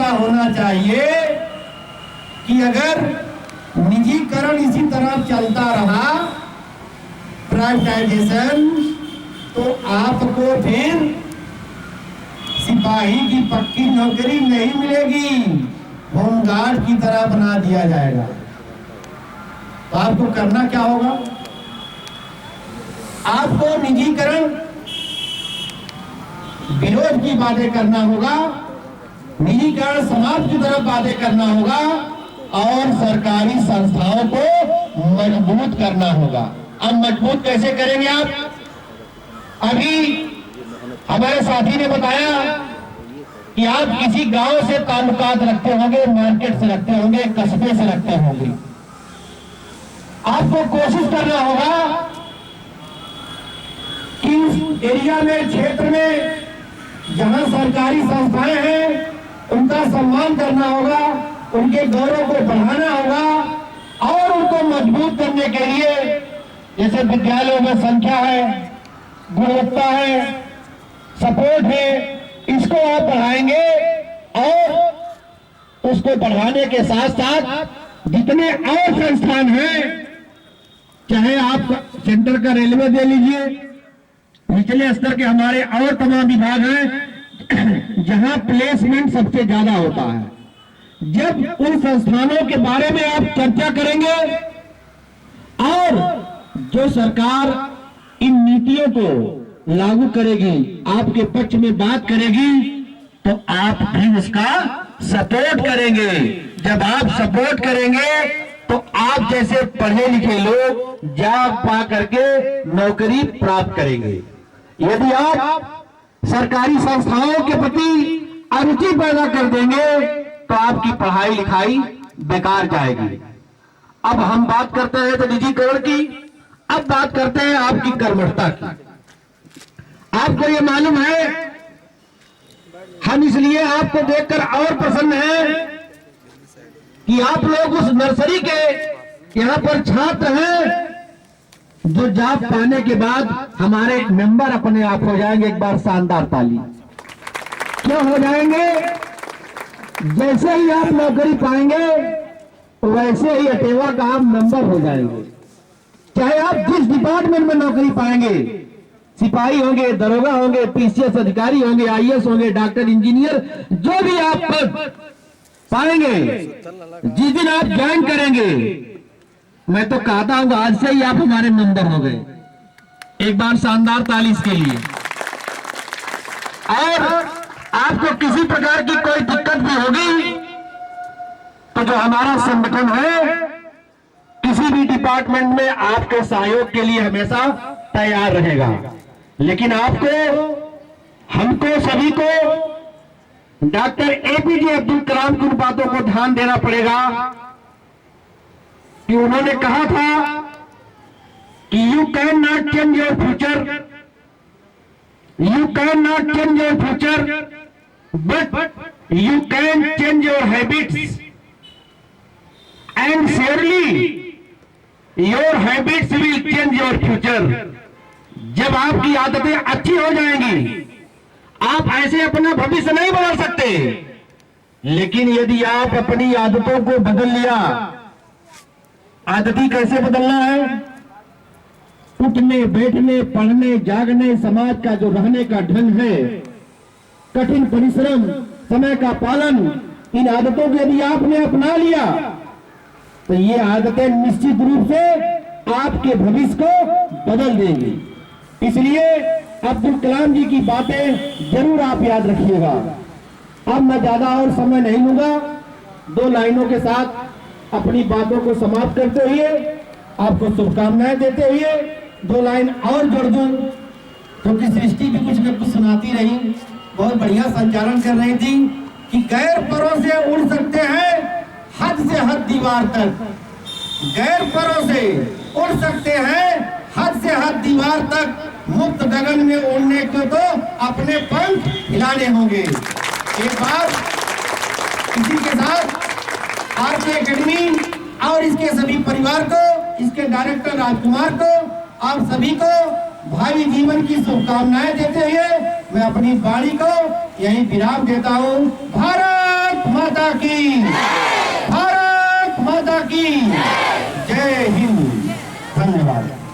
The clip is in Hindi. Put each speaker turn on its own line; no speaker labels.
ऐसा होना चाहिए कि अगर निजीकरण इसी तरह चलता रहा, प्राइवेटाइजेशन, तो आपको फिर सिपाही की पक्की नौकरी नहीं मिलेगी, होमगार्ड की तरह बना दिया जाएगा। तो आपको करना क्या होगा? आपको निजीकरण विरोध की बातें करना होगा, निजीकरण समाज की तरफ बातें करना होगा और सरकारी संस्थाओं को मजबूत करना होगा। अब मजबूत कैसे करेंगे आप? अभी हमारे साथी ने बताया कि आप किसी गांव से ताल्लुकात रखते होंगे, मार्केट से रखते होंगे, कस्बे से रखते होंगे। आपको कोशिश करना होगा कि उस एरिया में, क्षेत्र में जहां सरकारी संस्थाएं हैं, उनका सम्मान करना होगा, उनके गौरव को बढ़ाना होगा और उनको मजबूत करने के लिए जैसे विद्यालयों में संख्या है, गुणवत्ता है, सपोर्ट है, इसको आप बढ़ाएंगे और उसको बढ़ाने के साथ साथ जितने और संस्थान हैं, चाहे आप सेंटर का रेलवे दे लीजिए, निचले स्तर के हमारे और तमाम विभाग हैं जहां प्लेसमेंट सबसे ज्यादा होता है। जब उन संस्थानों के बारे में आप चर्चा करेंगे और जो सरकार इन नीतियों को लागू करेगी, आपके पक्ष में बात करेगी, तो आप भी उसका सपोर्ट करेंगे। जब आप सपोर्ट करेंगे तो आप जैसे पढ़े लिखे लोग जॉब पा करके नौकरी प्राप्त करेंगे। यदि आप सरकारी संस्थाओं के प्रति अरुचि पैदा कर देंगे तो आपकी पढ़ाई लिखाई बेकार जाएगी। अब हम बात करते हैं तो निजीकरण की, अब बात करते हैं आपकी कर्मठता की। आपको ये मालूम है, हम इसलिए आपको देखकर और प्रसन्न हैं कि आप लोग उस नर्सरी के यहां पर छात्र हैं जो जॉब पाने के बाद हमारे मेंबर अपने आप हो जाएंगे। एक बार शानदार ताली। क्यों हो जाएंगे? जैसे ही आप नौकरी पाएंगे वैसे ही अटेवा का आप मेंबर हो जाएंगे। चाहे आप जिस डिपार्टमेंट में नौकरी पाएंगे, सिपाही होंगे, दरोगा होंगे, पीसीएस अधिकारी होंगे, आईएएस होंगे, डॉक्टर, इंजीनियर, जो भी आप पद पाएंगे, जिस दिन आप ज्वाइन करेंगे, मैं तो कहता हूं आज से ही आप हमारे मेंबर हो गए। एक बार शानदार ताली इसके लिए। और आपको किसी प्रकार की कोई दिक्कत भी होगी तो जो हमारा संगठन है किसी भी डिपार्टमेंट में आपके सहयोग के लिए हमेशा तैयार रहेगा। लेकिन आपको, हमको, सभी को डॉक्टर एपीजे अब्दुल कलाम की उन बातों को ध्यान देना पड़ेगा कि उन्होंने कहा था कि you can not change your future, you can not change your future but you can change your habits and surely your habits will change your future. जब आपकी आदतें अच्छी हो जाएंगी, आप ऐसे अपना भविष्य नहीं बदल सकते, लेकिन यदि आप अपनी आदतों को बदल लिया, आदती कैसे बदलना है? उठने, बैठने, पढ़ने, जागने, समाज का जो रहने का ढंग है, कठिन परिश्रम, समय का पालन, इन आदतों को यदि आपने अपना लिया तो ये आदतें निश्चित रूप से आपके भविष्य को बदल देंगी। इसलिए अब्दुल कलाम जी की बातें जरूर आप याद रखिएगा। अब मैं ज्यादा और समय नहीं लूंगा, दो लाइनों के साथ अपनी बातों को समाप्त करते हुए, आपको शुभकामनाएं देते हुए दो लाइन और जोड़ दूं, क्योंकि सृष्टि भी कुछ न कुछ सुनाती रही, बहुत बढ़िया संचालन कर रही थी कि गैर परों से उड़ सकते हैं हद से हद दीवार तक, गैर परों से उड़ सकते हैं हद से हद दीवार तक, मुक्त गगन में उड़ने को तो अपने पंख हिलाने होंगे। एक बार इसी के साथ आरके एकेडमी और इसके सभी परिवार को, इसके डायरेक्टर राजकुमार को, आप सभी को भावी जीवन की शुभकामनाएं देते हुए मैं अपनी वाणी को यहीं विराम देता हूं। भारत माता माता की, भारत माता की जय हिंद। धन्यवाद।